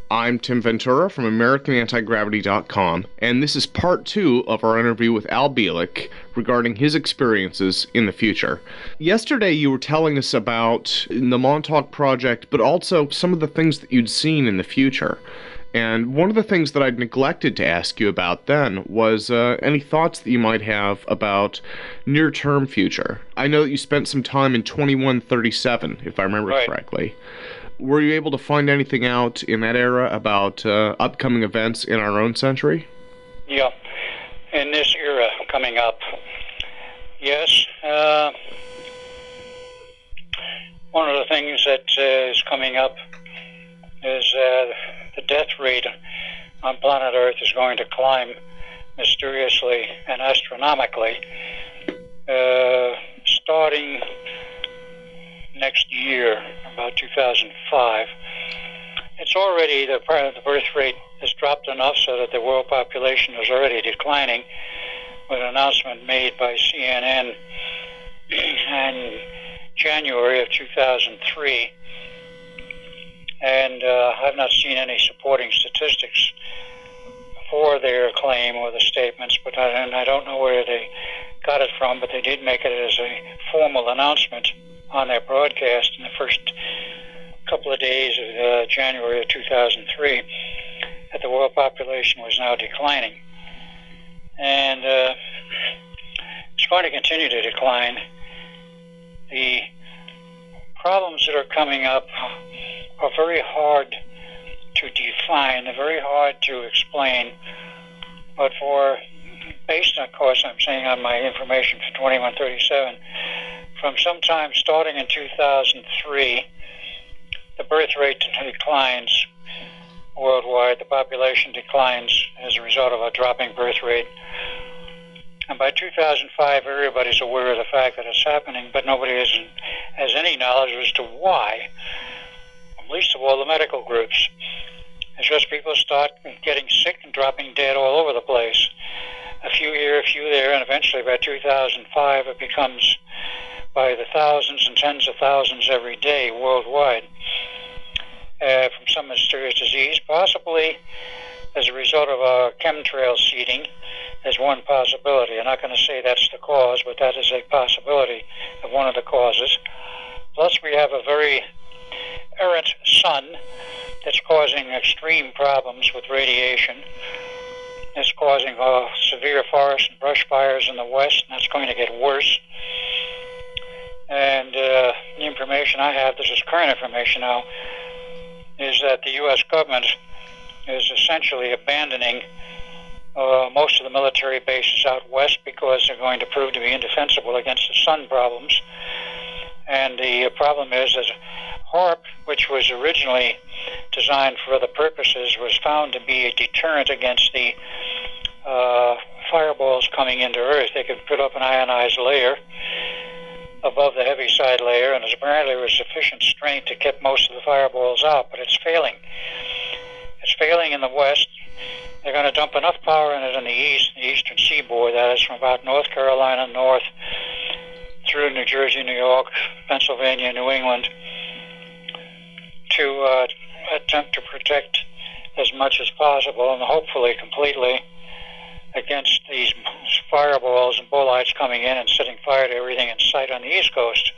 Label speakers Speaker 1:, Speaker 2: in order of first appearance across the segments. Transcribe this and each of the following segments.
Speaker 1: I'm Tim Ventura from AmericanAntiGravity.com, and this is part 2 of our interview with Al Bielek regarding his experiences in the future. Yesterday you were telling us about the Montaulk Project, but also some of the things that you'd seen in the future. And one of the things that I'd neglected to ask you about then was any thoughts that you might have about near-term future. I know that you spent some time in 2137, if I remember correctly. Were you able to find anything out in that era about upcoming events in our own century?
Speaker 2: Yeah, in this era coming up, yes. One of the things that is coming up is the death rate on planet Earth is going to climb mysteriously and astronomically starting next year, about 2005. It's already, the birth rate has dropped enough so that the world population is already declining, with an announcement made by CNN in January of 2003. And I've not seen any supporting statistics for their claim or the statements, but I don't know where they got it from, but they did make it as a formal announcement on their broadcast in the first couple of days of January of 2003 that the world population was now declining. And it's going to continue to decline. The problems that are coming up are very hard to define, they're very hard to explain, but based, of course, I'm saying on my information for 2137, from sometime starting in 2003, the birth rate declines worldwide, the population declines as a result of a dropping birth rate. And by 2005, everybody's aware of the fact that it's happening, but nobody has any knowledge as to why, least of all the medical groups. It's just people start getting sick and dropping dead all over the place. A few here, a few there, and eventually by 2005 it becomes by the thousands and tens of thousands every day worldwide from some mysterious disease, possibly as a result of chemtrail seeding. There's one possibility. I'm not going to say that's the cause, but that is a possibility of one of the causes. Plus we have a very errant sun that's causing extreme problems with radiation. It's causing severe forest and brush fires in the west, and that's going to get worse. And the information I have, this is current information now, is that the U.S. government is essentially abandoning most of the military bases out west because they're going to prove to be indefensible against the sun problems. And the problem is that HAARP, which was originally designed for other purposes, was found to be a deterrent against the fireballs coming into Earth. They could put up an ionized layer above the heaviside layer, and apparently there was sufficient strength to keep most of the fireballs out, but it's failing. It's failing in the west. They're going to dump enough power in it in the east, the eastern seaboard, that is from about North Carolina north through New Jersey, New York, Pennsylvania, New England, to attempt to protect as much as possible and hopefully completely against these fireballs and bolides coming in and setting fire to everything in sight on the East Coast.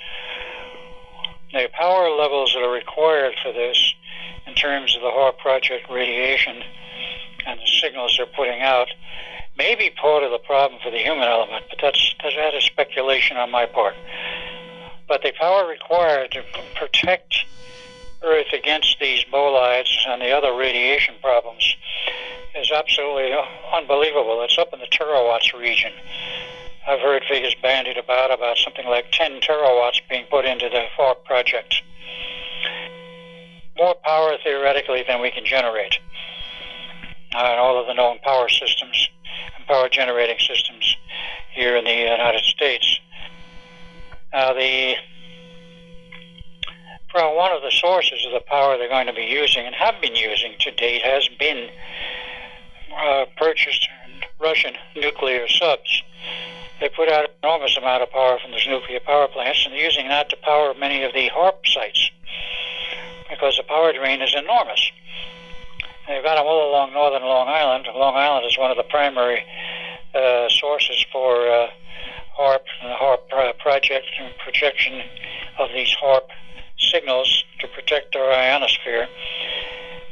Speaker 2: The power levels that are required for this in terms of the HAARP project radiation and the signals they're putting out may be part of the problem for the human element, but that is speculation on my part. But the power required to protect Earth against these bolides and the other radiation problems is absolutely unbelievable. It's up in the terawatts region. I've heard figures bandied about something like 10 terawatts being put into the HAARP project. More power theoretically than we can generate. And all of the known power systems and power generating systems here in the United States. Now, one of the sources of the power they're going to be using and have been using to date has been purchased Russian nuclear subs. They put out an enormous amount of power from those nuclear power plants, and they're using that to power many of the HAARP sites because the power drain is enormous. They've got them all along northern Long Island. Long Island is one of the primary sources for HARP and the HARP project and projection of these HARP signals to protect our ionosphere.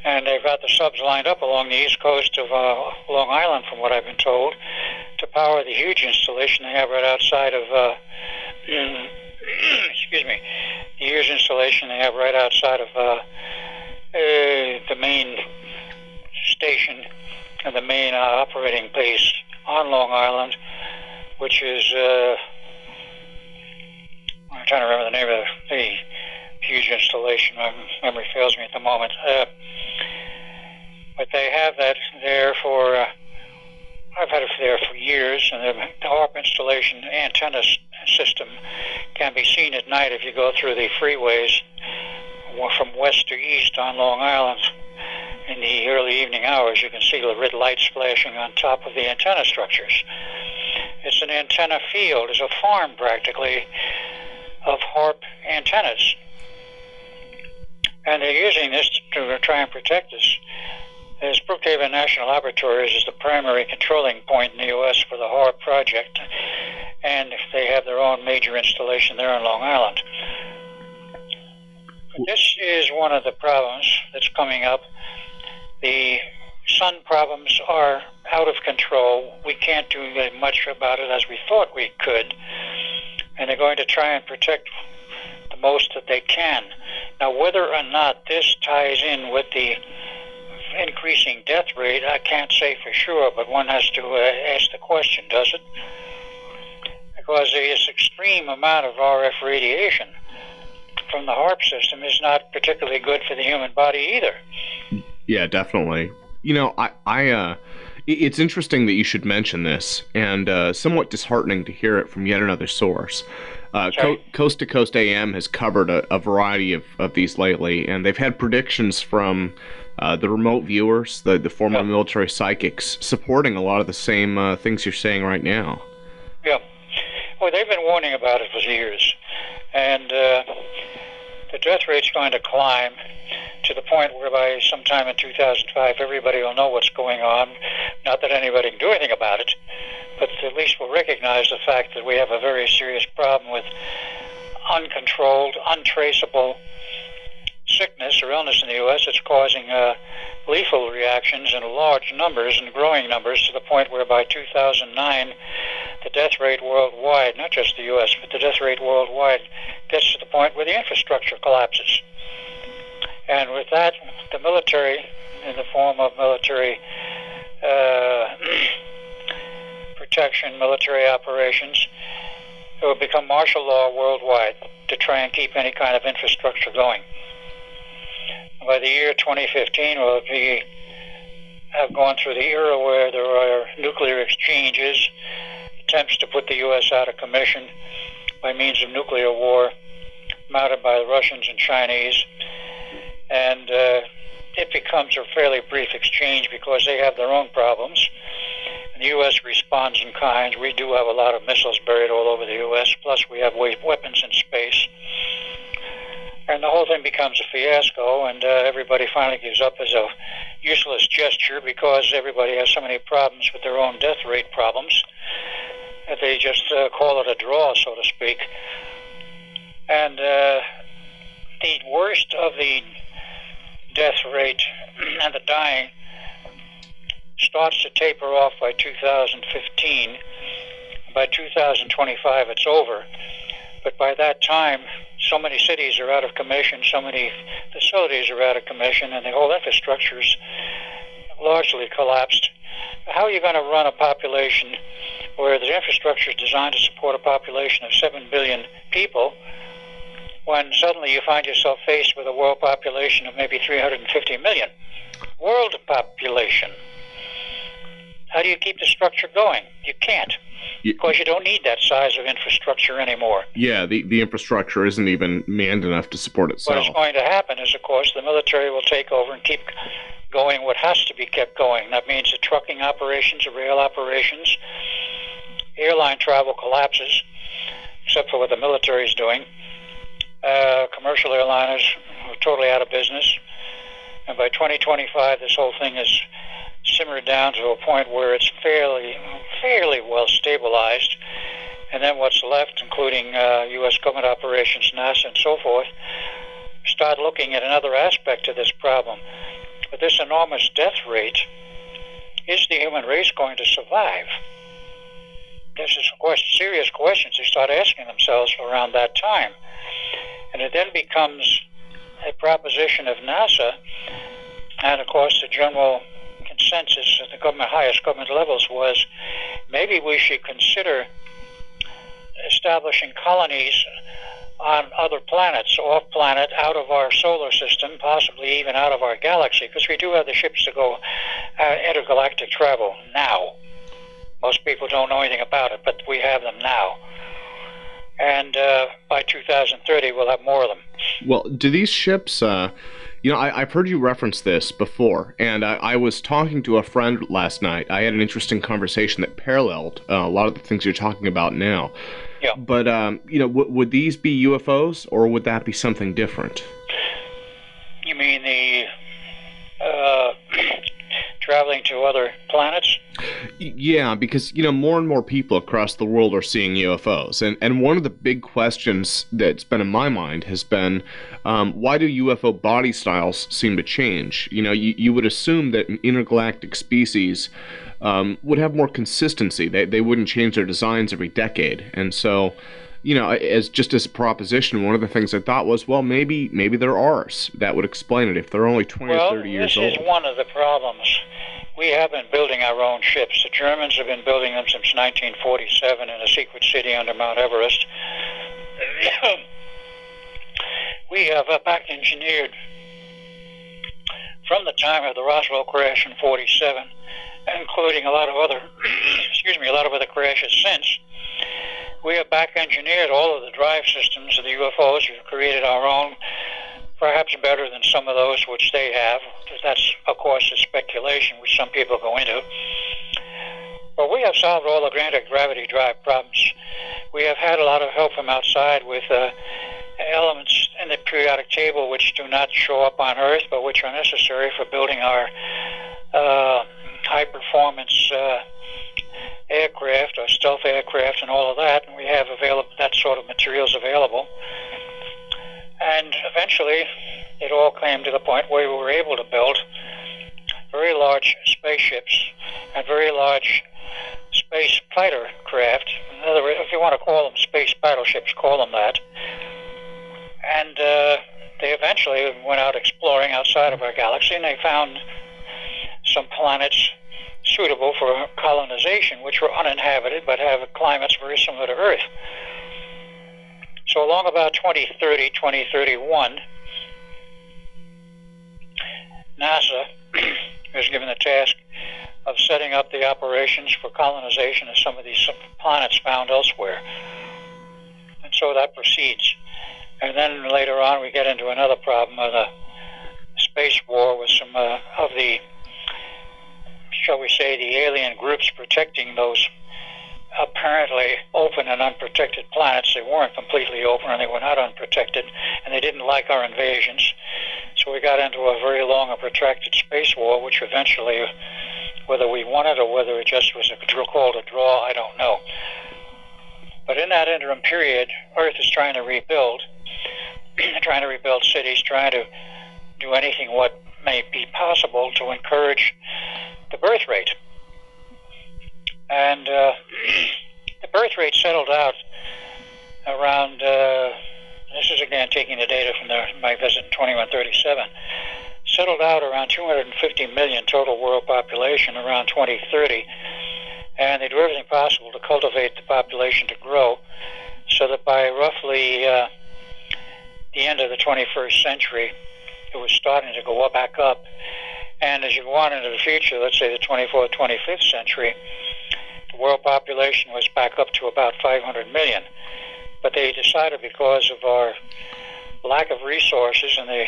Speaker 2: And they've got the subs lined up along the east coast of Long Island, from what I've been told, to power the huge installation they have right outside of, excuse me, the huge installation they have right outside of the main station and the main operating base on Long Island, which is, I'm trying to remember the name of the huge installation. My memory fails me at the moment. But they have that there for, I've had it there for years, and the HARP installation antenna system can be seen at night if you go through the freeways from west to east on Long Island. In the early evening hours, you can see the red lights flashing on top of the antenna structures. It's an antenna field. It's a farm, practically, of HARP antennas. And they're using this to try and protect us. As Brookhaven National Laboratories is the primary controlling point in the U.S. for the HARP project, and they have their own major installation there on Long Island. This is one of the problems that's coming up. The sun problems are out of control. We can't do much about it as we thought we could, and they're going to try and protect the most that they can. Now, whether or not this ties in with the increasing death rate, I can't say for sure, but one has to ask the question, does it? Because this extreme amount of RF radiation from the HARP system is not particularly good for the human body either.
Speaker 1: Yeah, definitely. You know, it's interesting that you should mention this, and somewhat disheartening to hear it from yet another source. Coast to Coast AM has covered a variety of these lately, and they've had predictions from the remote viewers, the former military psychics, supporting a lot of the same things you're saying right now.
Speaker 2: Yeah. Well, they've been warning about it for years, and the death rate's going to climb to the point whereby sometime in 2005 everybody will know what's going on. Not that anybody can do anything about it, but at least we'll recognize the fact that we have a very serious problem with uncontrolled, untraceable sickness or illness in the U.S. It's causing lethal reactions in large numbers and growing numbers, to the point where by 2009 the death rate worldwide, not just the U.S., but the death rate worldwide gets to the point where the infrastructure collapses. And with that, the military, in the form of military protection, military operations, it will become martial law worldwide to try and keep any kind of infrastructure going. By the year 2015, we'll have gone through the era where there are nuclear exchanges, attempts to put the U.S. out of commission by means of nuclear war, mounted by the Russians and Chinese. And it becomes a fairly brief exchange because they have their own problems. And the U.S. responds in kind. We do have a lot of missiles buried all over the U.S., plus we have weapons in space. And the whole thing becomes a fiasco, and everybody finally gives up as a useless gesture because everybody has so many problems with their own death rate problems that they just call it a draw, so to speak. And the worst of the death rate and the dying starts to taper off by 2015. By 2025, it's over. But by that time, so many cities are out of commission, so many facilities are out of commission, and the whole infrastructure's largely collapsed. How are you going to run a population where the infrastructure is designed to support a population of 7 billion people when suddenly you find yourself faced with a world population of maybe 350 million? World population. How do you keep the structure going? You can't. Because you don't need that size of infrastructure anymore.
Speaker 1: Yeah, the infrastructure isn't even manned enough to support itself.
Speaker 2: What's going to happen is, of course, the military will take over and keep going what has to be kept going. That means the trucking operations, the rail operations, airline travel collapses, except for what the military is doing. Commercial airliners are totally out of business. And by 2025, this whole thing is simmered down to a point where it's fairly well stabilized. And then what's left, including U.S. government operations, NASA, and so forth, start looking at another aspect of this problem. With this enormous death rate, is the human race going to survive? This is serious questions they start asking themselves around that time. And it then becomes a proposition of NASA, and of course the general consensus at the highest government levels was maybe we should consider establishing colonies on other planets, off-planet, out of our solar system, possibly even out of our galaxy, because we do have the ships to go intergalactic travel now. Most people don't know anything about it, but we have them now. And by 2030, we'll have more of them.
Speaker 1: Well, do these ships, I've heard you reference this before, and I was talking to a friend last night. I had an interesting conversation that paralleled a lot of the things you're talking about now.
Speaker 2: Yeah.
Speaker 1: But, would these be UFOs, or would that be something different?
Speaker 2: You mean the traveling to other planets?
Speaker 1: Yeah, because, more and more people across the world are seeing UFOs. And one of the big questions that's been in my mind has been, why do UFO body styles seem to change? You would assume that an intergalactic species would have more consistency. They wouldn't change their designs every decade. And so, as a proposition, one of the things I thought was, well, maybe they're ours. That would explain it if they're only 20 or 30 years old.
Speaker 2: Well, this is one of the problems. We have been building our own ships. The Germans have been building them since 1947 in a secret city under Mount Everest. We have back engineered from the time of the Roswell crash in 47, including a lot of other crashes since. We have back engineered all of the drive systems of the UFOs. We've created our own, perhaps better than some of those which they have. That's, of course, a speculation which some people go into. But we have solved all the gravity drive problems. We have had a lot of help from outside with elements in the periodic table which do not show up on Earth, but which are necessary for building our high-performance aircraft or stealth aircraft and all of that. And we have that sort of materials available. And eventually, it all came to the point where we were able to build very large spaceships and very large space fighter craft. In other words, if you want to call them space battleships, call them that. And they eventually went out exploring outside of our galaxy, and they found some planets suitable for colonization, which were uninhabited but have climates very similar to Earth. So along about 2030, 2031, NASA was given the task of setting up the operations for colonization of some of these planets found elsewhere. And so that proceeds. And then later on we get into another problem of the space war with some of the, shall we say, the alien groups protecting those apparently open and unprotected planets. They weren't completely open, and they were not unprotected, and they didn't like our invasions. So we got into a very long and protracted space war, which eventually, whether we won it or whether it just was called a draw, I don't know. But in that interim period, Earth is trying to rebuild cities, trying to do anything what may be possible to encourage the birth rate. And the birth rate settled out around, this is again taking the data from my visit in 2137, settled out around 250 million total world population around 2030. And they do everything possible to cultivate the population to grow so that by roughly the end of the 21st century, it was starting to go back up. And as you go on into the future, let's say the 24th, 25th century, the world population was back up to about 500 million. But they decided because of our lack of resources and the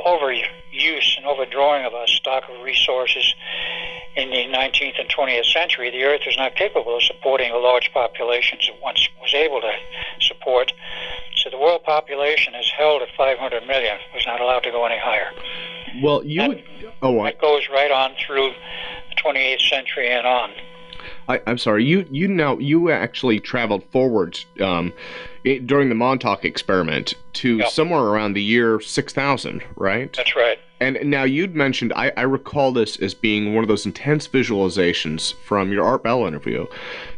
Speaker 2: overuse and overdrawing of our stock of resources in the 19th and 20th century, the Earth was not capable of supporting the large populations it once was able to support. So the world population is held at 500 million. It was not allowed to go any higher.
Speaker 1: Well, you
Speaker 2: that,
Speaker 1: would... Oh,
Speaker 2: that goes right on through the 28th century and on.
Speaker 1: I'm sorry. You actually traveled forward during the Montaulk experiment to somewhere around the year 6000, right?
Speaker 2: That's right.
Speaker 1: And now you'd mentioned, I recall this as being one of those intense visualizations from your Art Bell interview.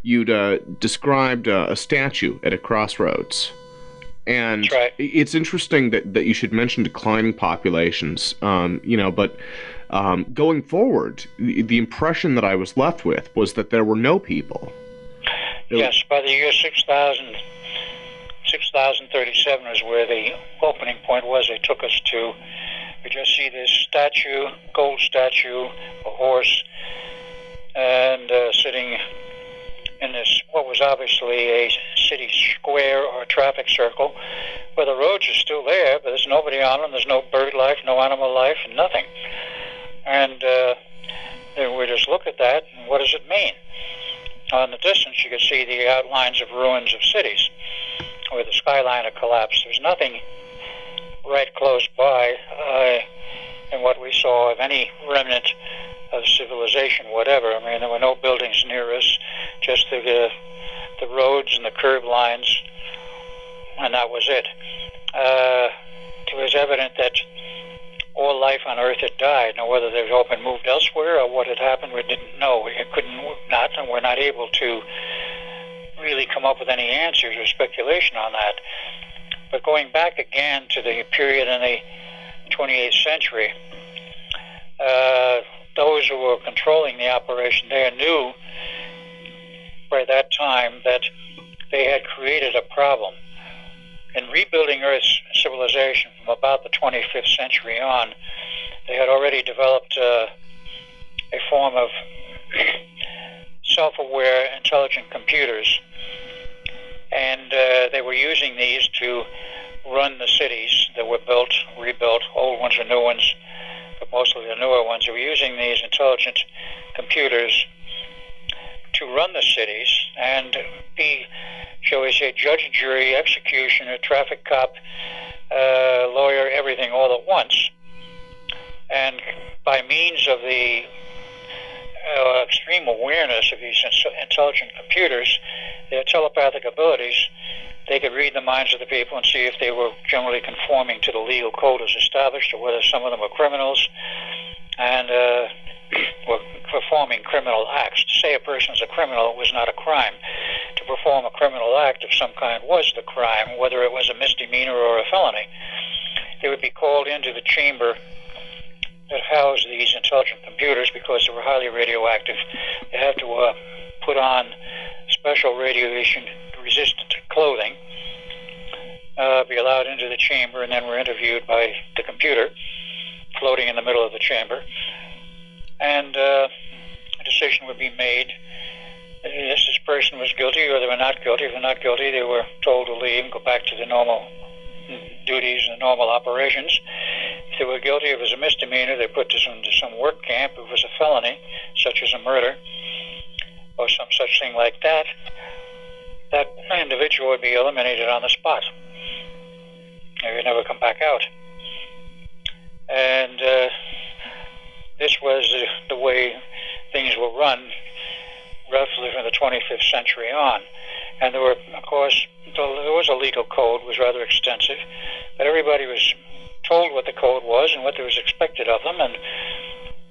Speaker 1: You'd described a statue at a crossroads. And
Speaker 2: That's right.
Speaker 1: It's interesting that you should mention declining populations, but going forward, the impression that I was left with was that there were no people.
Speaker 2: Yes, by the year 6037 is where the opening point was. They took us to. We just see this statue, gold statue, a horse, and sitting in this, what was obviously a city square or traffic circle, where the roads are still there, but there's nobody on them. There's no bird life, no animal life, nothing. And we just look at that, and what does it mean? In the distance, you could see the outlines of ruins of cities, where the skyline had collapsed. There's nothing right close by in what we saw of any remnant of civilization, whatever. I mean, there were no buildings near us, just the roads and the curb lines, and that was it. It was evident that all life on Earth had died. Now, whether they've all been moved elsewhere or what had happened, we didn't know. We couldn't not, and we're not able to really come up with any answers or speculation on that. But going back again to the period in the 28th century, those who were controlling the operation there knew by that time that they had created a problem. In rebuilding Earth's civilization from about the 25th century on, they had already developed a form of self-aware, intelligent computers, and they were using these to run the cities that were built, rebuilt, old ones or new ones, but mostly the newer ones. They were using these intelligent computers to run the cities and be, shall we say, judge, jury, executioner, traffic cop, lawyer, everything all at once. And by means of the extreme awareness of these intelligent computers, their telepathic abilities, they could read the minds of the people and see if they were generally conforming to the legal code as established, or whether some of them were criminals and were performing criminal acts. To say a person's a criminal was not a crime. To perform a criminal act of some kind was the crime, whether it was a misdemeanor or a felony. They would be called into the chamber that housed these intelligent computers because they were highly radioactive. They had to put on special radiation-resistant clothing, be allowed into the chamber, and then were interviewed by the computer floating in the middle of the chamber. And a decision would be made. This person was guilty or they were not guilty. If they're not guilty, they were told to leave and go back to the normal duties and normal operations. If they were guilty, if it was a misdemeanor, they put this into some work camp. If it was a felony, such as a murder or some such thing like that, that individual would be eliminated on the spot. They would never come back out. And this was the way things were run roughly from the 25th century on. And there were, of course, there was a legal code, was rather extensive, but everybody was told what the code was and what there was expected of them. And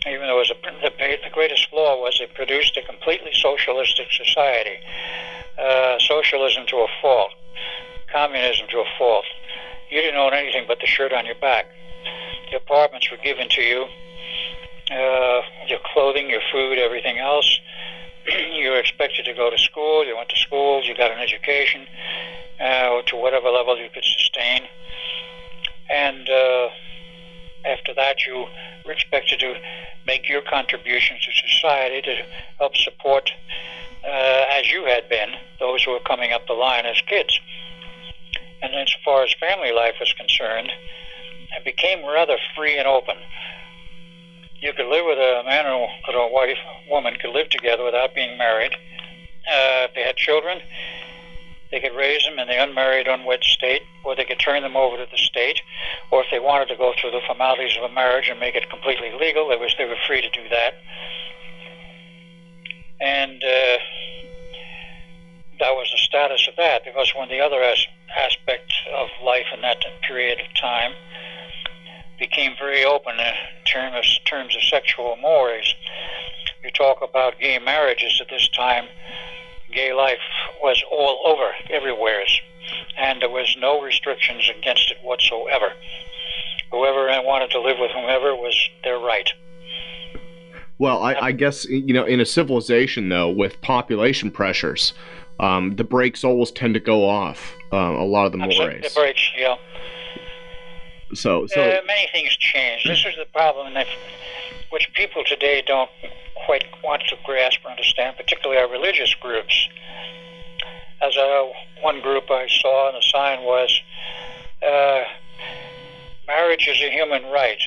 Speaker 2: even though it was the greatest flaw was it produced a completely socialistic society. Socialism to a fault, communism to a fault. You didn't own anything but the shirt on your back. The apartments were given to you, your clothing, your food, everything else. You were expected to go to school. You went to school. You got an education to whatever level you could sustain. And after that, you were expected to make your contributions to society to help support, as you had been, those who were coming up the line as kids. And as far as family life was concerned, it became rather free and open. You could live with a man or a woman could live together without being married. If they had children, they could raise them in the unmarried, unwed state, or they could turn them over to the state, or if they wanted to go through the formalities of a marriage and make it completely legal, they were free to do that. And that was the status of that, because one of the other aspects of life in that period of time became very open in terms of sexual mores. You talk about gay marriages at this time. Gay life was all over, everywhere, and there was no restrictions against it whatsoever. Whoever wanted to live with whomever was their right.
Speaker 1: Well, I guess, in a civilization, though, with population pressures, the brakes always tend to go off, a lot of the mores.
Speaker 2: The brakes, yeah.
Speaker 1: So
Speaker 2: many things change. This is the problem which people today don't quite want to grasp or understand, particularly our religious groups. As one group I saw, and the sign was, marriage is a human right,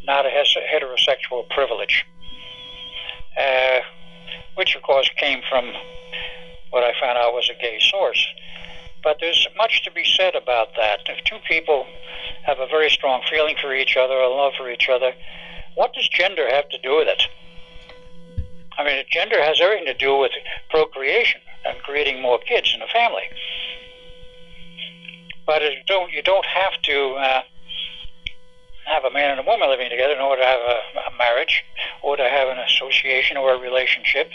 Speaker 2: not a heterosexual privilege, which of course came from what I found out was a gay source. But there's much to be said about that. If two people have a very strong feeling for each other, a love for each other, what does gender have to do with it? I mean, gender has everything to do with procreation and creating more kids in a family. But you don't have to have a man and a woman living together in order to have a marriage, or to have an association or a relationship.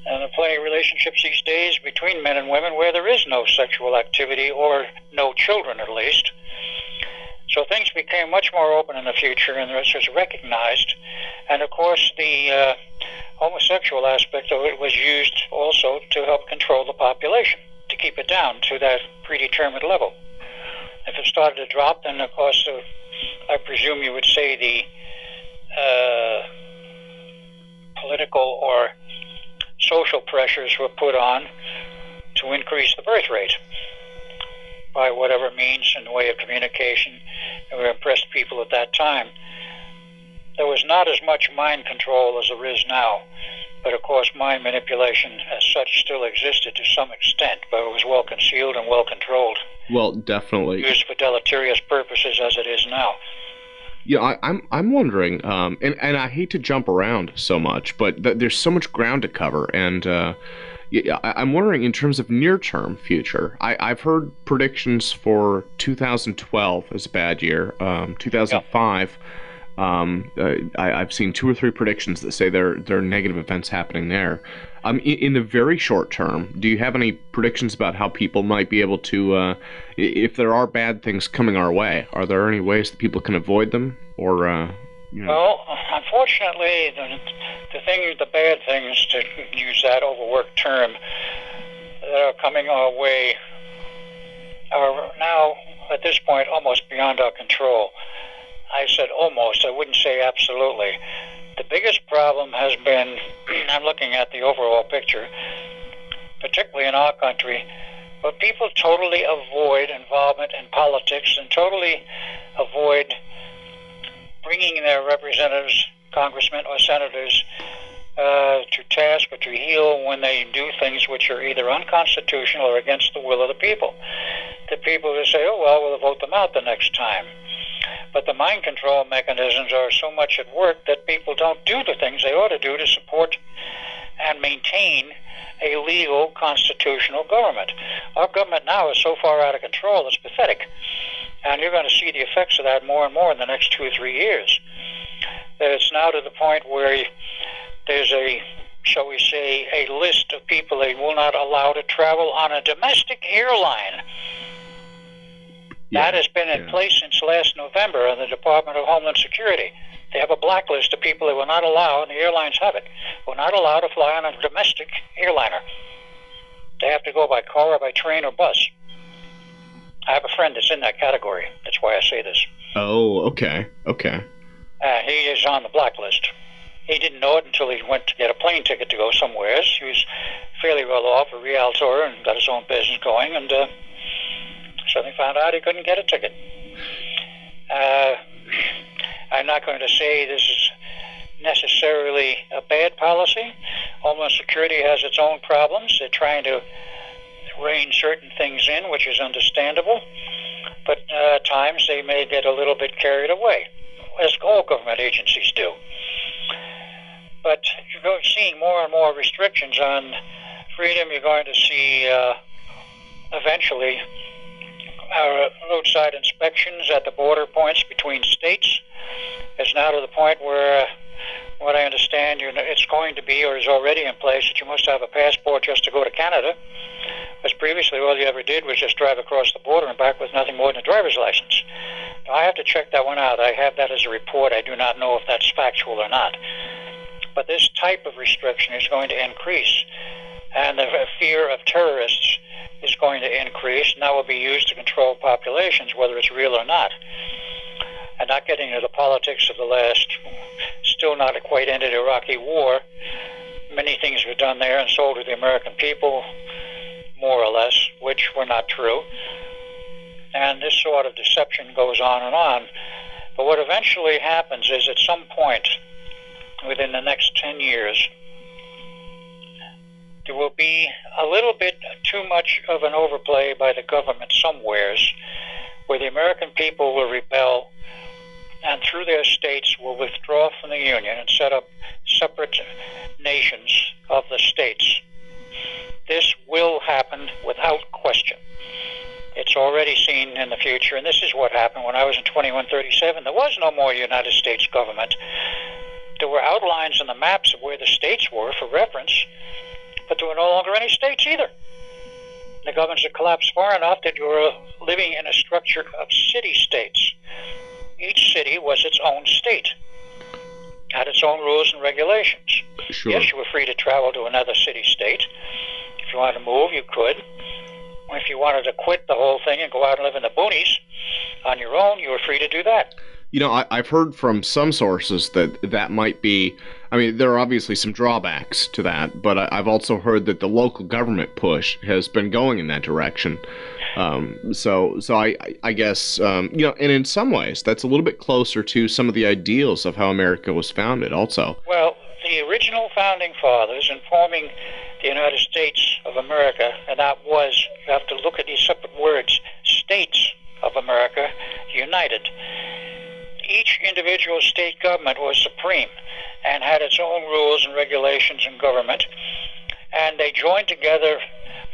Speaker 2: And there are plenty of relationships these days between men and women where there is no sexual activity, or no children at least. So things became much more open in the future, and this was recognized. And of course, the homosexual aspect of it was used also to help control the population, to keep it down to that predetermined level. If it started to drop, then of course, I presume you would say the political or social pressures were put on to increase the birth rate by whatever means in the way of communication that would impress people at that time. There was not as much mind control as there is now, but of course mind manipulation as such still existed to some extent, but it was well concealed and well controlled.
Speaker 1: Well, definitely.
Speaker 2: Used for deleterious purposes as it is now.
Speaker 1: Yeah, I'm wondering, and I hate to jump around so much, but there's so much ground to cover, and I'm wondering in terms of near-term future. I've heard predictions for 2012 as a bad year, 2005. Yep. I've seen 2 or 3 predictions that say there are negative events happening there. In the very short term, do you have any predictions about how people might be able to, if there are bad things coming our way, are there any ways that people can avoid them? Or,
Speaker 2: Well, unfortunately, the bad things, to use that overworked term, that are coming our way are now, at this point, almost beyond our control. I said almost, I wouldn't say absolutely. The biggest problem has been, I'm looking at the overall picture, particularly in our country, where people totally avoid involvement in politics and totally avoid bringing their representatives, congressmen or senators, to task or to heel when they do things which are either unconstitutional or against the will of the people. The people who say, oh, well, we'll vote them out the next time. But the mind control mechanisms are so much at work that people don't do the things they ought to do to support and maintain a legal constitutional government. Our government now is so far out of control, it's pathetic. And you're going to see the effects of that more and more in the next 2 or 3 years. It's now to the point where there's a, shall we say, a list of people they will not allow to travel on a domestic airline. That has been in place since last November in the Department of Homeland Security. They have a blacklist of people they will not allow, and the airlines have it, will not allow to fly on a domestic airliner. They have to go by car or by train or bus. I have a friend that's in that category. That's why I say this.
Speaker 1: Oh, okay.
Speaker 2: He is on the blacklist. He didn't know it until he went to get a plane ticket to go somewhere. He was fairly well off, a realtor, and got his own business going, and suddenly found out he couldn't get a ticket. I'm not going to say this is necessarily a bad policy. Homeland Security has its own problems. They're trying to rein certain things in, which is understandable, but at times they may get a little bit carried away, as all government agencies do. But you're seeing more and more restrictions on freedom. You're going to see eventually roadside inspections at the border points between states. It's now to the point where, what I understand, it's going to be or is already in place that you must have a passport just to go to Canada. Because previously all you ever did was just drive across the border and back with nothing more than a driver's license. Now, I have to check that one out. I have that as a report. I do not know if that's factual or not. But this type of restriction is going to increase, and the fear of terrorists is going to increase, and that will be used to control populations, whether it's real or not. And not getting into the politics of the last, still not quite ended Iraqi war. Many things were done there and sold to the American people, more or less, which were not true. And this sort of deception goes on and on. But what eventually happens is, at some point within the next 10 years, there will be a little bit too much of an overplay by the government somewheres, where the American people will rebel and through their states will withdraw from the Union and set up separate nations of the states. This will happen without question. It's already seen in the future, and this is what happened when I was in 2137. There was no more United States government. There were outlines on the maps of where the states were for reference, but there were no longer any states either. The governments had collapsed far enough that you were living in a structure of city-states. Each city was its own state, had its own rules and regulations.
Speaker 1: Sure.
Speaker 2: Yes, you were free to travel to another city-state. If you wanted to move, you could. If you wanted to quit the whole thing and go out and live in the boonies on your own, you were free to do that.
Speaker 1: You know, I've heard from some sources that might be, I mean, there are obviously some drawbacks to that, but I've also heard that the local government push has been going in that direction. So I guess, you know, and in some ways, that's a little bit closer to some of the ideals of how America was founded also.
Speaker 2: Well, the original founding fathers in forming the United States of America, and that was, you have to look at these separate words, States of America United. Each individual state government was supreme and had its own rules and regulations and government, and they joined together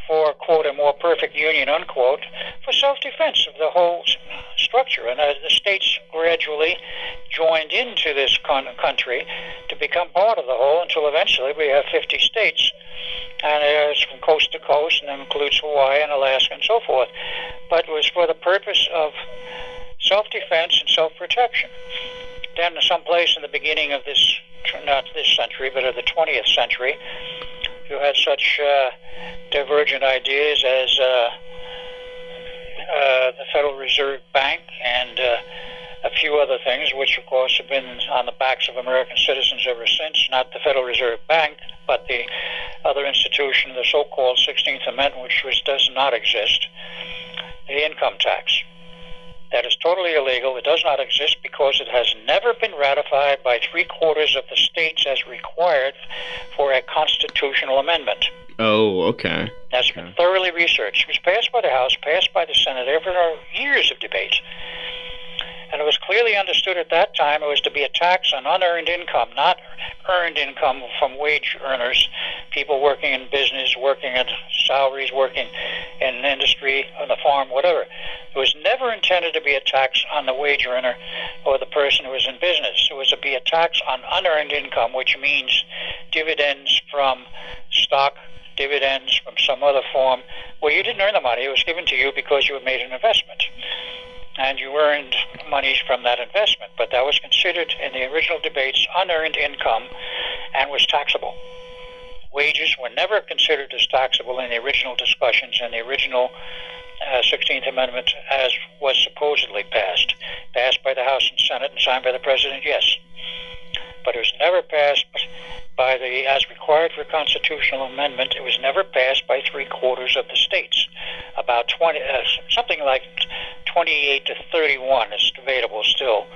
Speaker 2: for, quote, a more perfect union, unquote, for self-defense of the whole structure. And the states gradually joined into this country to become part of the whole until eventually we have 50 states, and it's from coast to coast, and that includes Hawaii and Alaska and so forth. But it was for the purpose of self-defense and self-protection. Then someplace in the beginning of this, not this century, but of the 20th century, you had such divergent ideas as the Federal Reserve Bank and a few other things, which of course have been on the backs of American citizens ever since, not the Federal Reserve Bank, but the other institution, the so-called 16th Amendment, which does not exist, the income tax. That is totally illegal. It does not exist because it has never been ratified by 3/4 of the states as required for a constitutional amendment.
Speaker 1: Oh, okay.
Speaker 2: That's been thoroughly researched. It was passed by the House, passed by the Senate after years of debate. And it was clearly understood at that time it was to be a tax on unearned income, not earned income from wage earners, people working in business, working at salaries, working in industry, on the farm, whatever. It was never intended to be a tax on the wage earner or the person who was in business. It was to be a tax on unearned income, which means dividends from stock, dividends from some other form where you didn't earn the money. It was given to you because you had made an investment, and you earned monies from that investment. But that was considered in the original debates unearned income and was taxable. Wages were never considered as taxable in the original discussions in the original 16th Amendment as was supposedly passed by the House and Senate and signed by the President, yes. But it was never passed by as required for a constitutional amendment. It was never passed by 3/4 of the states. About 20, something like 28 to 31 is debatable still.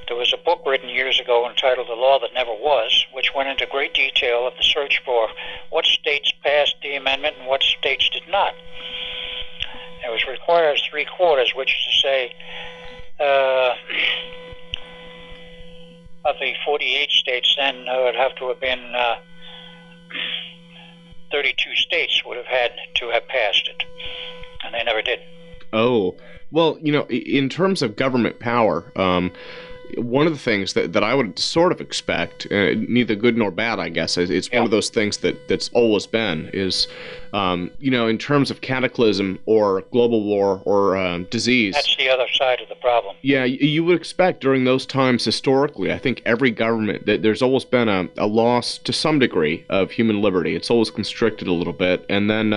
Speaker 2: There was a book written years ago entitled The Law That Never Was, which went into great detail of the search for what states passed the amendment and what states did not. It was requires 3/4, which is to say, of the 48 states, then it would have to have been 32 states would have had to have passed it, and they never did.
Speaker 1: Oh, well, in terms of government power, one of the things that I would sort of expect, neither good nor bad, I guess, it's one of those things that's always been, is, in terms of cataclysm or global war or disease.
Speaker 2: That's the other side of the problem.
Speaker 1: Yeah, you would expect during those times historically, I think every government, there's always been a loss to some degree of human liberty. It's always constricted a little bit, and then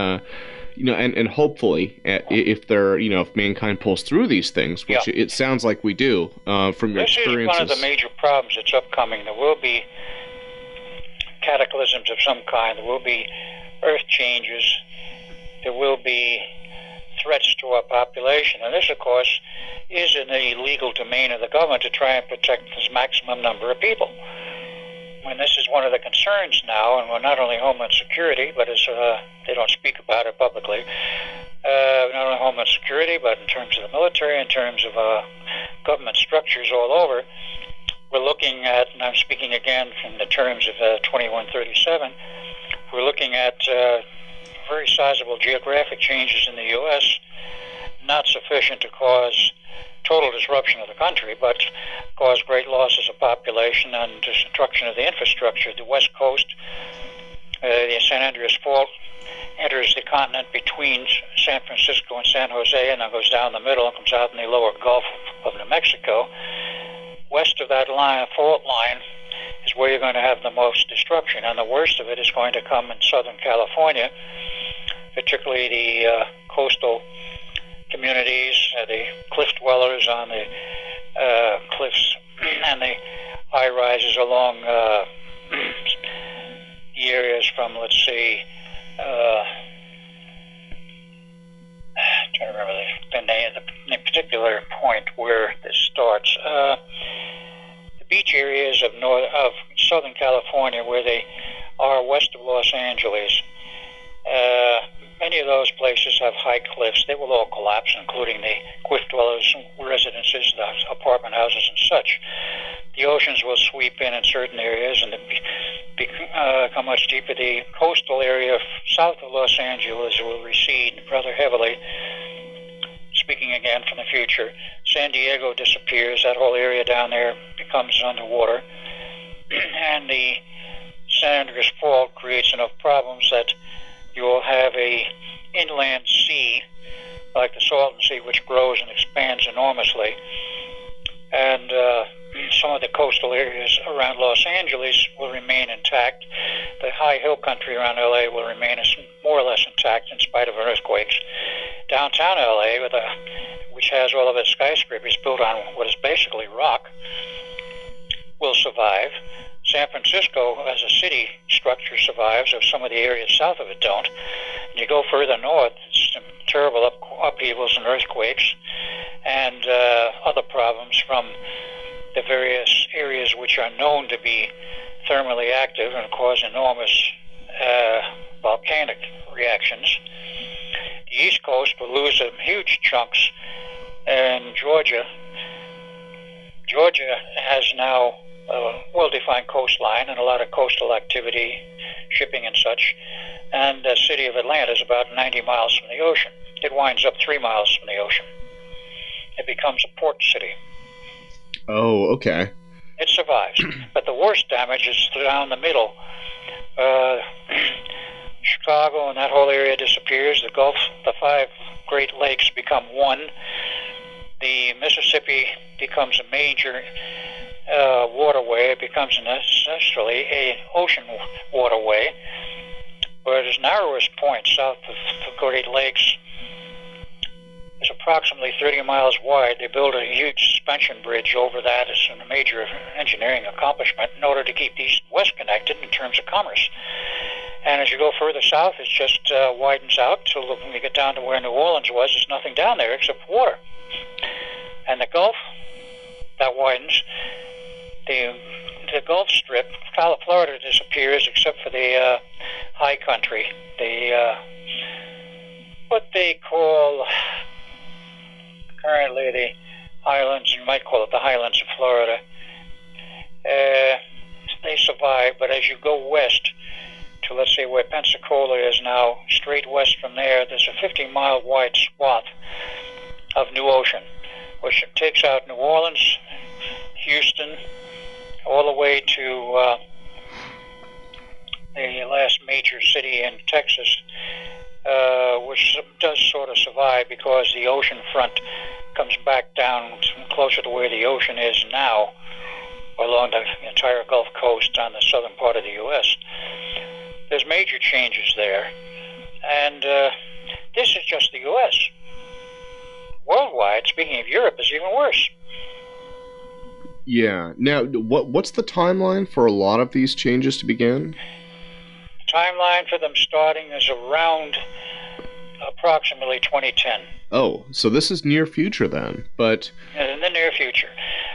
Speaker 1: and hopefully, if mankind pulls through these things, which it sounds like we do, from your experiences.
Speaker 2: This is one of the major problems that's upcoming. There will be cataclysms of some kind. There will be earth changes. There will be threats to our population. And this, of course, is in the legal domain of the government to try and protect this maximum number of people. And this is one of the concerns now, and we're not only Homeland Security, but as they don't speak about it publicly, not only Homeland Security, but in terms of the military, in terms of government structures all over, we're looking at, and I'm speaking again from the terms of 2137, we're looking at very sizable geographic changes in the U.S., not sufficient to cause total disruption of the country, but cause great losses of population and destruction of the infrastructure. The West Coast, the San Andreas Fault, enters the continent between San Francisco and San Jose, and then goes down the middle and comes out in the lower Gulf of New Mexico. West of that fault line is where you're going to have the most destruction, and the worst of it is going to come in Southern California, particularly the coastal communities, the cliff dwellers on the cliffs and the high rises along the areas from, let's see, trying to remember the particular point where this starts. The beach areas of Southern California, where they are west of Los Angeles. Many of those places have high cliffs. They will all collapse, including the cliff dwellers' residences, the apartment houses, and such. The oceans will sweep in certain areas and become much deeper. The coastal area south of Los Angeles will recede rather heavily. Speaking again from the future, San Diego disappears. That whole area down there becomes underwater. And the San Andreas Fault creates enough problems that you will have a inland sea, like the Salton Sea, which grows and expands enormously. And some of the coastal areas around Los Angeles will remain intact. The high hill country around LA will remain more or less intact in spite of earthquakes. Downtown LA, which has all of its skyscrapers built on what is basically rock, will survive. San Francisco, as a city structure, survives, or some of the areas south of it don't. And you go further north, it's some terrible upheavals and earthquakes and other problems from the various areas which are known to be thermally active and cause enormous volcanic reactions. The East Coast will lose huge chunks in Georgia. Georgia has now a well-defined coastline and a lot of coastal activity, shipping and such, and the city of Atlanta is about 90 miles from the ocean. It winds up 3 miles from the ocean. It becomes a port city.
Speaker 1: Oh, okay.
Speaker 2: It survives, but the worst damage is down the middle. Chicago and that whole area disappears. The Gulf, the 5 Great Lakes become one. The Mississippi becomes a major waterway. It becomes necessarily an ocean waterway, where its narrowest point south of the Great Lakes is approximately 30 miles wide. They built a huge suspension bridge over that. It's a major engineering accomplishment in order to keep the east and west connected in terms of commerce. And as you go further south, it just widens out till when you get down to where New Orleans was, there's nothing down there except water. And the Gulf, that widens. The Gulf Strip, Florida disappears except for the high country, what they call currently the highlands, you might call it the highlands of Florida. They survive, but as you go west to, let's say, where Pensacola is now, straight west from there, there's a 50-mile wide swath of new ocean, which takes out New Orleans, Houston, all the way to the last major city in Texas, which does sort of survive because the ocean front comes back down closer to where the ocean is now, along the entire Gulf Coast on the southern part of the U.S. There's major changes there, and this is just the U.S. Worldwide, speaking of Europe, is even worse.
Speaker 1: Yeah. Now, what's the timeline for a lot of these changes to begin?
Speaker 2: Timeline for them starting is around approximately 2010.
Speaker 1: Oh, so this is near future then, but...
Speaker 2: In the near future.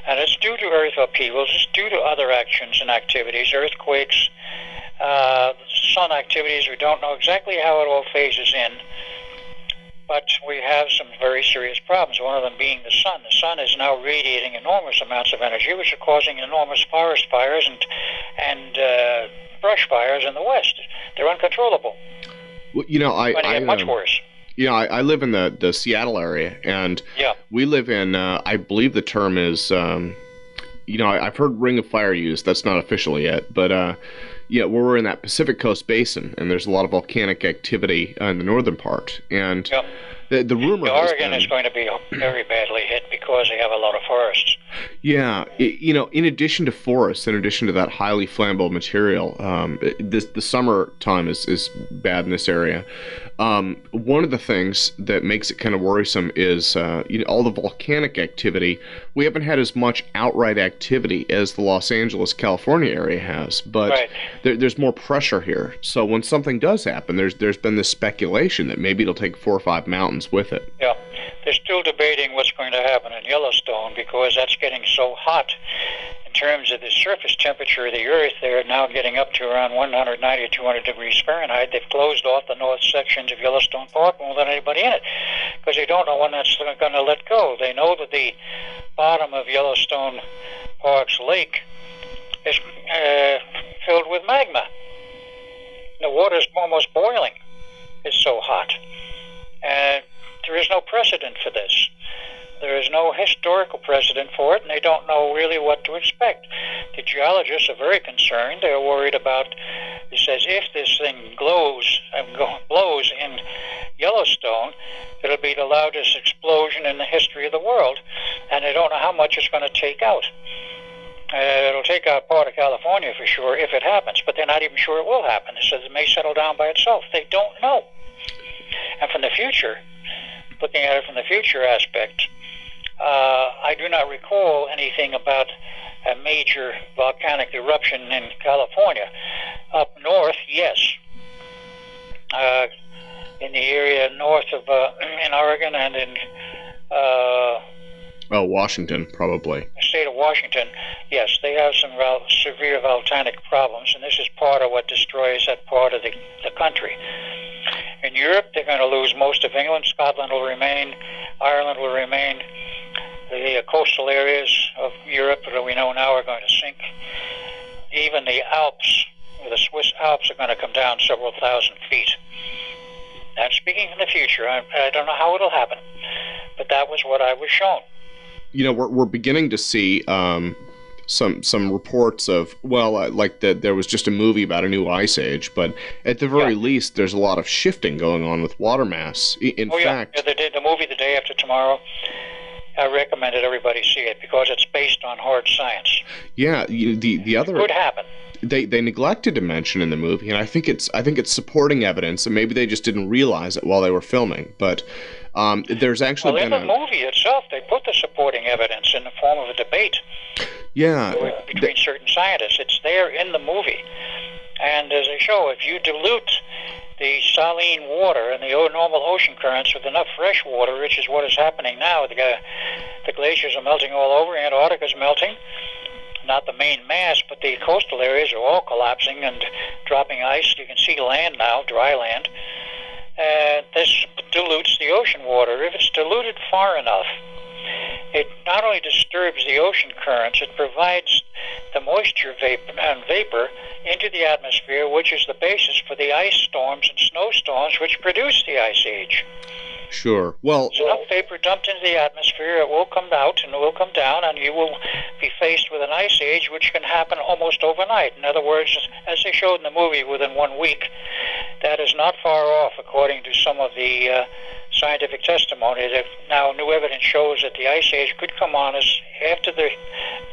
Speaker 2: And it's due to earth upheavals, it's due to other actions and activities, earthquakes, sun activities. We don't know exactly how it all phases in, but we have some very serious problems, one of them being the sun. The sun is now radiating enormous amounts of energy, which are causing enormous forest fires and brush fires in the west. They're uncontrollable.
Speaker 1: Well, you know,
Speaker 2: much worse.
Speaker 1: You know, I live in the Seattle area, and we live in, I believe the term is, you know, I've heard Ring of Fire used. That's not official yet, but yeah, we're in that Pacific Coast Basin, and there's a lot of volcanic activity in the northern part, and the rumor
Speaker 2: Oregon is going to be very badly hit because they have a lot of forests.
Speaker 1: Yeah, you know, in addition to forests, in addition to that highly flammable material, the summer time is bad in this area. One of the things that makes it kind of worrisome is you know, all the volcanic activity. We haven't had as much outright activity as the Los Angeles, California area has, but there's more pressure here. So when something does happen, there's been this speculation that maybe it'll take 4 or 5 mountains with it.
Speaker 2: Yeah, they're still debating what's going to happen in Yellowstone because that's getting so hot in terms of the surface temperature of the Earth. They're now getting up to around 190 or 200 degrees Fahrenheit. They've closed off the north sections of Yellowstone Park and won't let anybody in it because they don't know when that's going to let go. They know that the bottom of Yellowstone Park's lake is filled with magma. The water's almost boiling. It's so hot. There is no precedent for this. There is no historical precedent for it, and they don't know really what to expect. The geologists are very concerned. They're worried about, it says, if this thing blows in Yellowstone, it'll be the loudest explosion in the history of the world, and they don't know how much it's going to take out. It'll take out part of California for sure if it happens, but they're not even sure it will happen. It says it may settle down by itself. They don't know. And from the future, looking at it from the future aspect, I do not recall anything about a major volcanic eruption in California. Up north, yes. In the area north of, in Oregon and in...
Speaker 1: Washington, probably.
Speaker 2: The state of Washington, yes, they have some severe volcanic problems, and this is part of what destroys that part of the country. In Europe, they're going to lose most of England. Scotland will remain. Ireland will remain. The coastal areas of Europe that we know now are going to sink. Even the Alps, the Swiss Alps, are going to come down several thousand feet. I'm speaking from the future. I don't know how it'll happen, but that was what I was shown.
Speaker 1: You know, we're beginning to see some reports of, like that there was just a movie about a new ice age, but at the very least, there's a lot of shifting going on with water mass. In fact,
Speaker 2: they did the movie The Day After Tomorrow. I recommended everybody see it because it's based on hard science.
Speaker 1: Yeah, the other
Speaker 2: it could happen.
Speaker 1: They neglected to mention in the movie, and I think it's supporting evidence, and maybe they just didn't realize it while they were filming. But there's actually
Speaker 2: in the movie itself, they put the supporting evidence in the form of a debate.
Speaker 1: Yeah,
Speaker 2: between certain scientists. It's there in the movie, and as they show, if you dilute the saline water and the normal ocean currents with enough fresh water, which is what is happening now, the glaciers are melting all over. Antarctica's melting. Not the main mass, but the coastal areas are all collapsing and dropping ice. You can see land now, dry land. This dilutes the ocean water. If it's diluted far enough, it not only disturbs the ocean currents, it provides the moisture vapor into the atmosphere, which is the basis for the ice storms and snowstorms which produce the Ice Age.
Speaker 1: Sure. Well,
Speaker 2: there's enough vapor dumped into the atmosphere, it will come out and it will come down, and you will be faced with an ice age which can happen almost overnight. In other words, as they showed in the movie, within 1 week. That is not far off, according to some of the scientific testimony. That now new evidence shows that the ice age could come on us after the,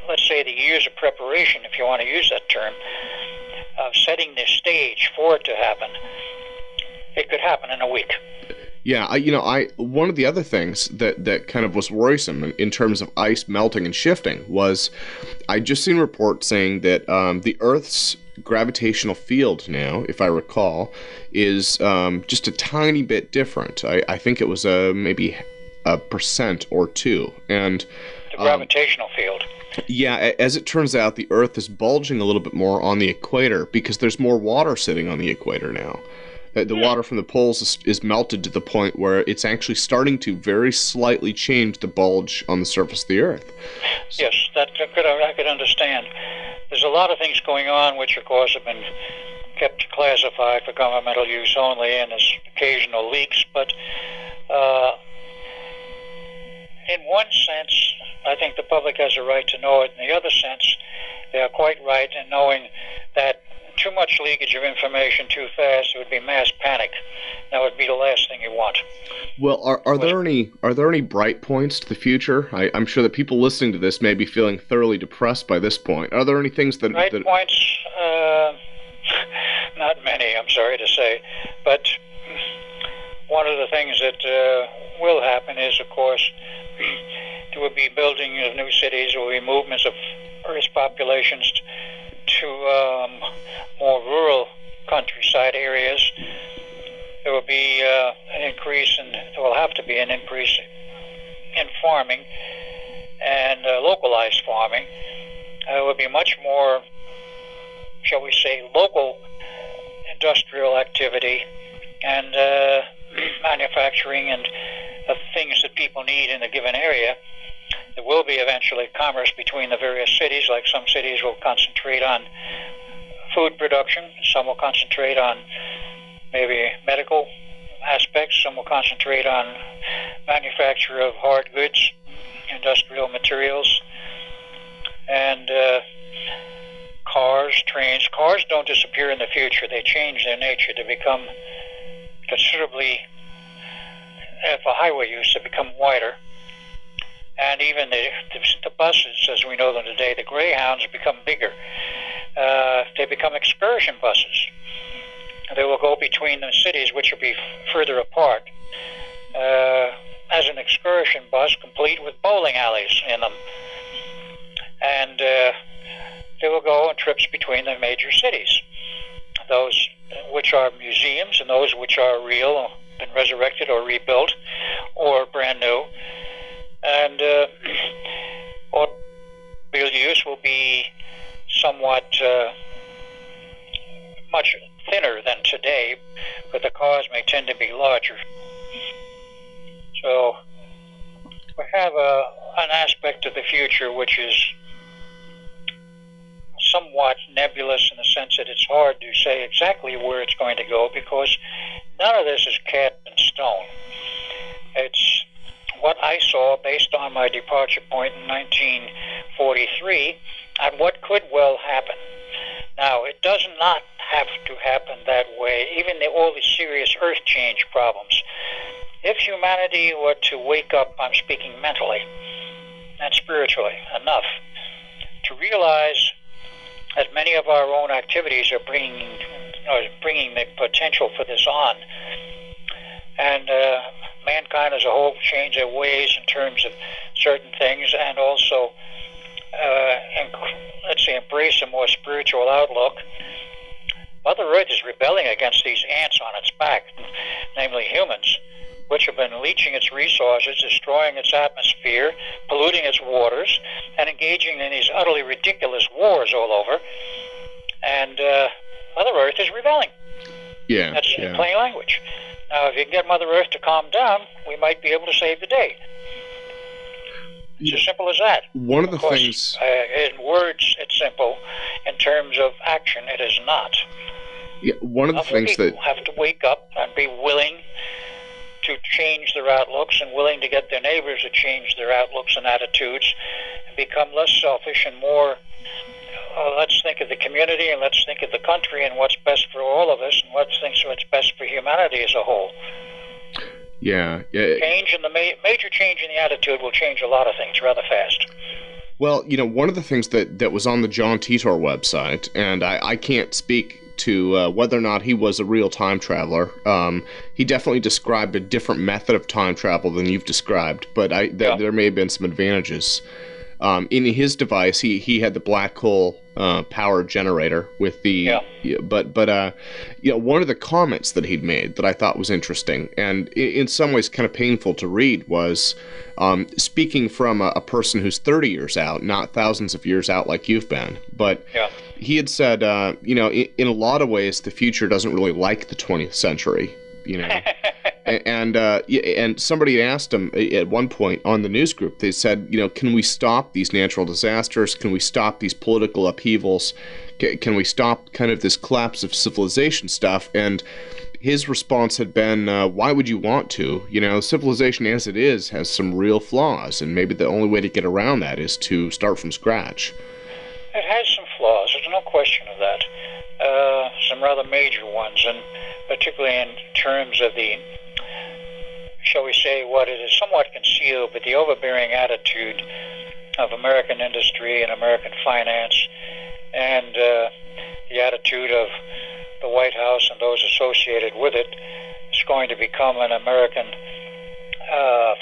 Speaker 2: let's say, the years of preparation, if you want to use that term, of setting the stage for it to happen. It could happen in a week.
Speaker 1: Yeah, one of the other things that kind of was worrisome in terms of ice melting and shifting was I just seen reports saying that the Earth's gravitational field now, if I recall, is just a tiny bit different. I think it was maybe 1% or 2%. And
Speaker 2: the gravitational field.
Speaker 1: Yeah, as it turns out, the Earth is bulging a little bit more on the equator because there's more water sitting on the equator now. The water from the poles is melted to the point where it's actually starting to very slightly change the bulge on the surface of the Earth.
Speaker 2: So, yes, I could understand. There's a lot of things going on which, of course, have been kept classified for governmental use only, and there's occasional leaks. But in one sense, I think the public has a right to know it. In the other sense, they are quite right in knowing that too much leakage of information too fast, it would be mass panic. That would be the last thing you want.
Speaker 1: Well, are there any bright points to the future? I'm sure that people listening to this may be feeling thoroughly depressed by this point. Are there any things that...
Speaker 2: Bright points? Not many, I'm sorry to say. But one of the things that will happen is, of course, there will be building of new cities, there will be movements of Earth's populations to more rural countryside areas. There will be an increase there will have to be an increase in farming and localized farming. There will be much more, shall we say, local industrial activity and manufacturing and things that people need in a given area. There will be eventually commerce between the various cities, like some cities will concentrate on food production, some will concentrate on maybe medical aspects, some will concentrate on manufacture of hard goods, industrial materials, and cars, trains. Cars don't disappear in the future. They change their nature to become considerably, for highway use, to become wider. And even the buses, as we know them today, the Greyhounds, become bigger. They become excursion buses. They will go between the cities, which will be further apart, as an excursion bus, complete with bowling alleys in them. And they will go on trips between the major cities, those which are museums and those which are real, been resurrected or rebuilt, or brand new. And automobile use will be somewhat much thinner than today, but the cars may tend to be larger. So we have an aspect of the future which is somewhat nebulous in the sense that it's hard to say exactly where it's going to go, because none of this is cast in stone. It's what I saw based on my departure point in 1943 and what could well happen. Now, it does not have to happen that way, even all the serious earth change problems. If humanity were to wake up, I'm speaking mentally and spiritually, enough to realize that many of our own activities are bringing the potential for this on, and mankind as a whole change their ways in terms of certain things, and also, let's say, embrace a more spiritual outlook. Mother Earth is rebelling against these ants on its back, namely humans, which have been leaching its resources, destroying its atmosphere, polluting its waters, and engaging in these utterly ridiculous wars all over. And Mother Earth is rebelling.
Speaker 1: Yeah,
Speaker 2: that's plain language. Now, if you can get Mother Earth to calm down, we might be able to save the day. It's as simple as that.
Speaker 1: One of the
Speaker 2: course,
Speaker 1: things...
Speaker 2: in words, it's simple. In terms of action, it is not.
Speaker 1: Yeah, one of the things that...
Speaker 2: People have to wake up and be willing to change their outlooks and willing to get their neighbors to change their outlooks and attitudes and become less selfish and more, let's think of the community and let's think of the country and what's best for all of us and let's think what's best for humanity as a whole.
Speaker 1: Yeah.
Speaker 2: Change in the major change in the attitude will change a lot of things rather fast.
Speaker 1: Well, one of the things that was on the John Titor website, and I can't speak to whether or not he was a real time traveler. He definitely described a different method of time travel than you've described, but there may have been some advantages. In his device, he had the black hole power generator with the. But one of the comments that he'd made that I thought was interesting and in some ways kind of painful to read was speaking from a person who's 30 years out, not thousands of years out like you've been, but. Yeah. He had said, in a lot of ways, the future doesn't really like the 20th century, and somebody asked him at one point on the news group, they said, can we stop these natural disasters? Can we stop these political upheavals? Can we stop kind of this collapse of civilization stuff? And his response had been, why would you want to? Civilization as it is has some real flaws, and maybe the only way to get around that is to start from scratch.
Speaker 2: It has some flaws, there's no question of that. Some rather major ones, and particularly in terms of the, shall we say, what it is somewhat concealed, but the overbearing attitude of American industry and American finance, and the attitude of the White House and those associated with it is going to become an American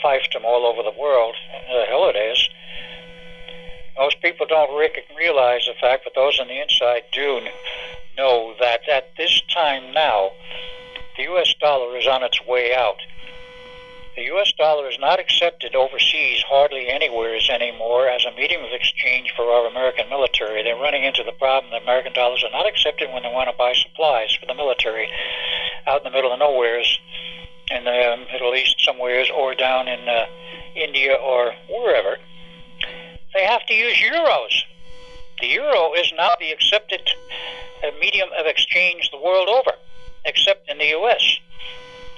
Speaker 2: fiefdom all over the world. The hell it is. Most people don't realize the fact, but those on the inside do know that at this time now, the U.S. dollar is on its way out. The U.S. dollar is not accepted overseas hardly anywhere anymore as a medium of exchange for our American military. They're running into the problem that American dollars are not accepted when they want to buy supplies for the military out in the middle of nowheres in the Middle East somewheres or down in India or wherever. They have to use euros. The euro is now the accepted medium of exchange the world over, except in the U.S.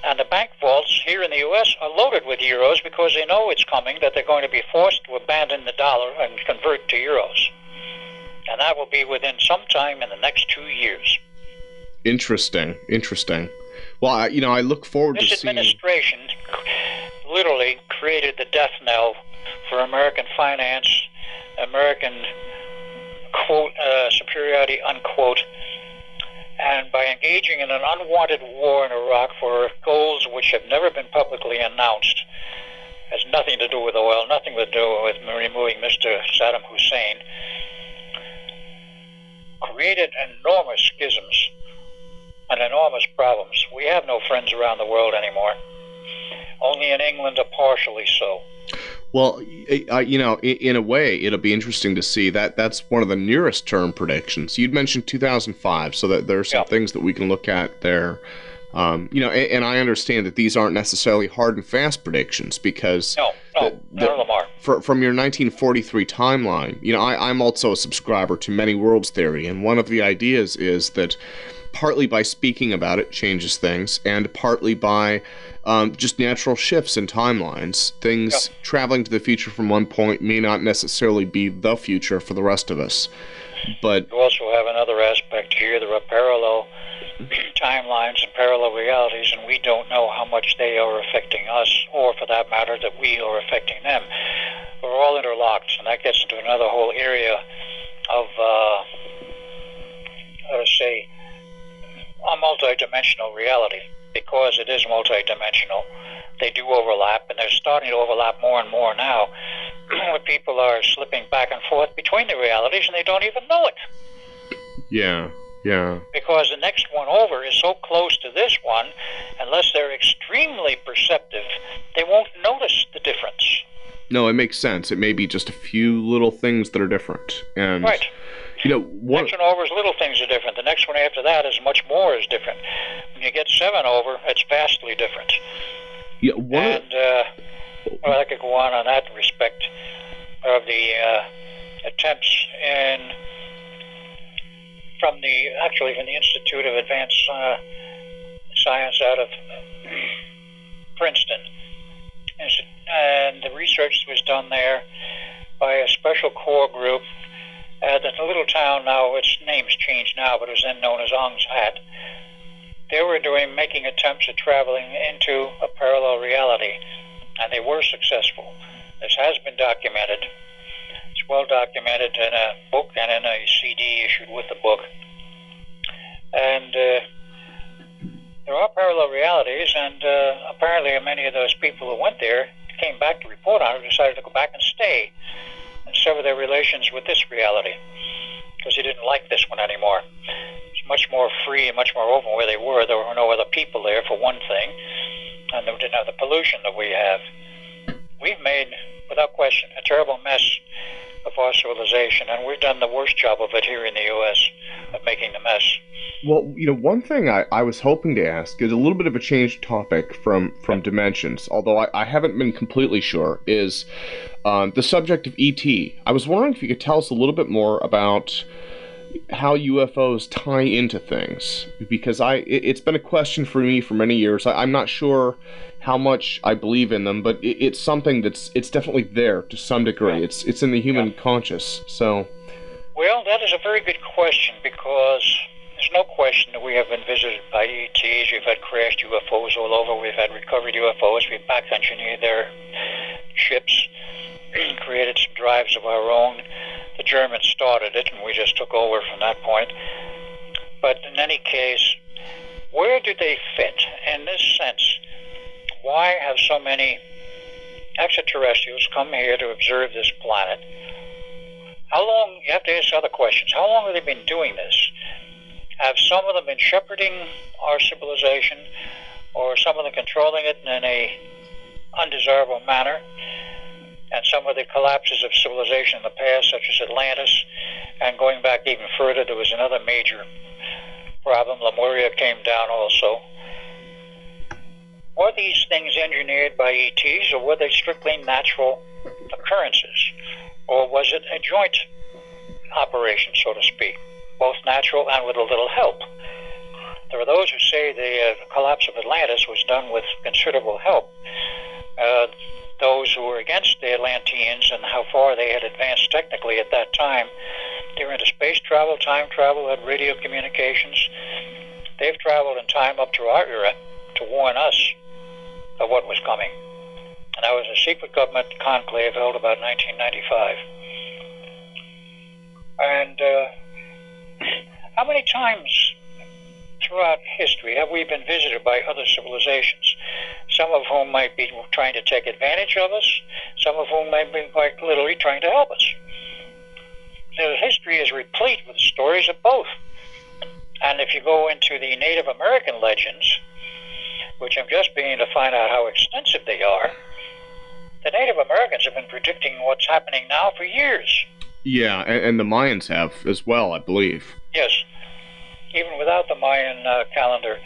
Speaker 2: And the bank vaults here in the U.S. are loaded with euros because they know it's coming, that they're going to be forced to abandon the dollar and convert to euros. And that will be within some time in the next 2 years.
Speaker 1: Interesting. Well, I look forward to seeing...
Speaker 2: This administration literally created the death knell for American finance, American, quote, superiority, unquote, and by engaging in an unwanted war in Iraq for goals which have never been publicly announced, has nothing to do with oil, nothing to do with removing Mr. Saddam Hussein, created enormous schisms and enormous problems. We have no friends around the world anymore. Only in England are partially so.
Speaker 1: Well, in a way, it'll be interesting to see that's one of the nearest term predictions. You'd mentioned 2005, so that there are some things that we can look at there. And I understand that these aren't necessarily hard and fast predictions because
Speaker 2: none of them are.
Speaker 1: From your 1943 timeline, I'm also a subscriber to many worlds theory, and one of the ideas is that partly by speaking about it changes things, and partly by just natural shifts in timelines. Things traveling to the future from one point may not necessarily be the future for the rest of us. But
Speaker 2: you also have another aspect here. There are parallel timelines and parallel realities, and we don't know how much they are affecting us, or for that matter, that we are affecting them. We're all interlocked, and that gets into another whole area of, say, a multidimensional reality. Because it is multidimensional, they do overlap, and they're starting to overlap more and more now, where people are slipping back and forth between the realities, and they don't even know it.
Speaker 1: Yeah.
Speaker 2: Because the next one over is so close to this one, unless they're extremely perceptive, they won't notice the difference.
Speaker 1: No, it makes sense. It may be just a few little things that are different. And
Speaker 2: right. Next one over is little things are different. The next one after that is much more is different. When you get 7 over, it's vastly different.
Speaker 1: Yeah,
Speaker 2: I could go on that respect. of the attempts from the Institute of Advanced Science out of Princeton. And the research was done there by a special core group at a little town now. Its name's changed now, but it was then known as Ong's Hat. They were making attempts at traveling into a parallel reality, and they were successful. This has been documented. It's well documented in a book and in a CD issued with the book. And there are parallel realities, and apparently many of those people who went there came back to report on it, decided to go back and stay and sever their relations with this reality, because they didn't like this one anymore. It's much more free and much more open where they were. There were no other people there, for one thing, and they didn't have the pollution that we have. We've made, without question, a terrible mess of our civilization, and we've done the worst job of it here in the U.S. of making the mess.
Speaker 1: Well, one thing I was hoping to ask is a little bit of a changed topic from Dimensions, although I haven't been completely sure, is the subject of E.T. I was wondering if you could tell us a little bit more about how UFOs tie into things, because it's been a question for me for many years. I'm not sure how much I believe in them, but it's something it's definitely there to some degree. It's in the human conscious. So,
Speaker 2: well, that is a very good question, because there's no question that we have been visited by ETs. We've had crashed UFOs all over. We've had recovered UFOs. We've back-engineered their ships, created some drives of our own. The Germans started it, and we just took over from that point. But in any case, where do they fit? In this sense, why have so many extraterrestrials come here to observe this planet? How long, you have to ask other questions, how long have they been doing this? Have some of them been shepherding our civilization, or some of them controlling it in a undesirable manner? And some of the collapses of civilization in the past, such as Atlantis, and going back even further, there was another major problem. Lemuria came down also. Were these things engineered by ETs, or were they strictly natural occurrences? Or was it a joint operation, so to speak, both natural and with a little help? There are those who say the collapse of Atlantis was done with considerable help. Those who were against the Atlanteans and how far they had advanced technically at that time, they were into space travel, time travel, had radio communications. They've traveled in time up to our era to warn us of what was coming. And that was a secret government conclave held about 1995. And how many times throughout history have we been visited by other civilizations, some of whom might be trying to take advantage of us, some of whom might be quite literally trying to help us? The history is replete with stories of both. And if you go into the Native American legends, which I'm just beginning to find out how extensive they are, the Native Americans have been predicting what's happening now for years.
Speaker 1: Yeah, and the Mayans have as well, I believe.
Speaker 2: Yes. Even without the Mayan calendar,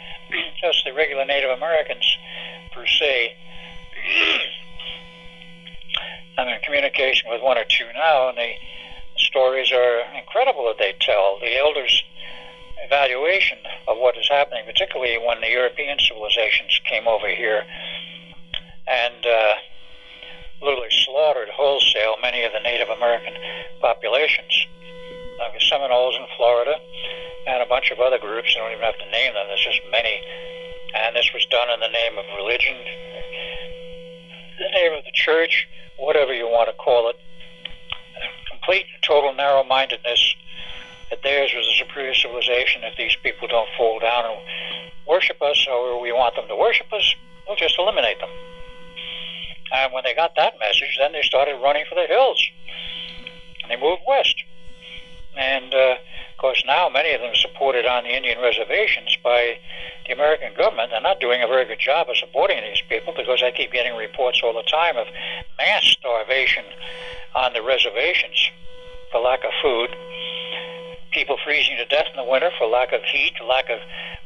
Speaker 2: just the regular Native Americans per se. I'm in communication with one or two now, and the stories are incredible that they tell. The elders' evaluation of what is happening, particularly when the European civilizations came over here and literally slaughtered wholesale many of the Native American populations. Like the Seminoles in Florida and a bunch of other groups. I don't even have to name them. There's just many. And this was done in the name of religion, the name of the church, whatever you want to call it. Complete total narrow-mindedness that theirs was a superior civilization. If these people don't fall down and worship us, or we want them to worship us, we'll just eliminate them. And when they got that message, then they started running for the hills. And they moved west. And, of course, now many of them are supported on the Indian reservations by the American government. They're not doing a very good job of supporting these people, because I keep getting reports all the time of mass starvation on the reservations for lack of food, people freezing to death in the winter for lack of heat, lack of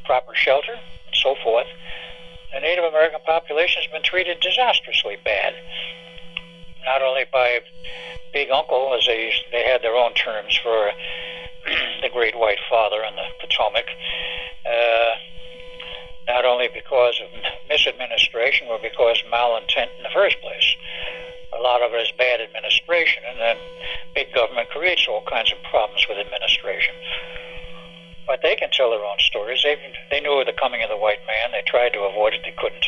Speaker 2: proper shelter, and so forth. The Native American population has been treated disastrously bad. not only by Big Uncle, as they had their own terms for the Great White Father and the Potomac, not only because of misadministration, but because of malintent in the first place. A lot of it is bad administration, and then big government creates all kinds of problems with administration. But they can tell their own stories. They knew of the coming of the white man. They tried to avoid it. They couldn't.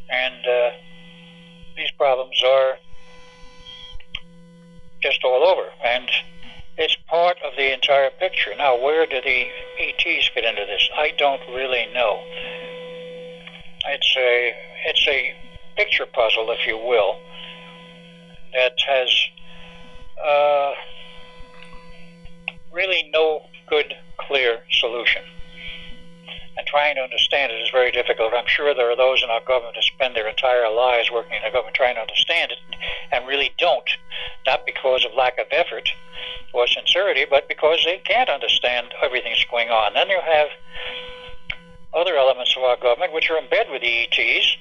Speaker 2: And these problems are just all over. And it's part of the entire picture. Now, where do the ETs fit into this? I don't really know. It's a picture puzzle, if you will, that has really no good, clear solution. And trying to understand it is very difficult. I'm sure there are those in our government who spend their entire lives working in the government trying to understand it and really don't, not because of lack of effort or sincerity, but because they can't understand everything that's going on. Then you have other elements of our government which are in bed with the ETs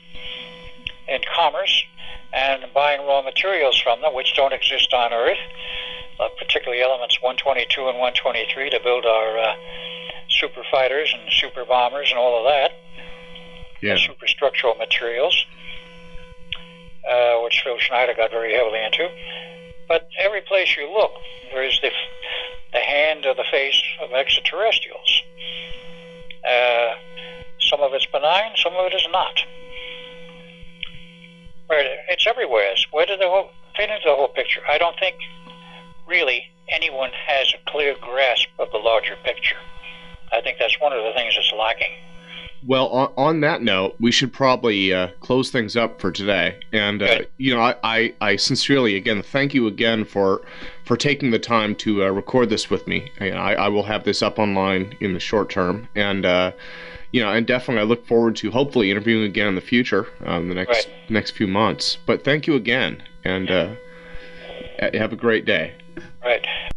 Speaker 2: in commerce and buying raw materials from them, which don't exist on Earth, particularly elements 122 and 123 to build our super fighters and super bombers and all of that.
Speaker 1: Yeah.
Speaker 2: Superstructural materials, which Phil Schneider got very heavily into. But every place you look, there is the hand or the face of extraterrestrials. Some of it's benign, some of it is not. It's everywhere. Where did the whole fit into the whole picture? I don't think really anyone has a clear grasp of the larger picture. I think that's one of the things that's lacking.
Speaker 1: Well, on that note, we should probably close things up for today. And I sincerely, again, thank you again for taking the time to record this with me. I will have this up online in the short term, and and definitely I look forward to hopefully interviewing again in the future, the next few months. But thank you again, and have a great day.
Speaker 2: Right.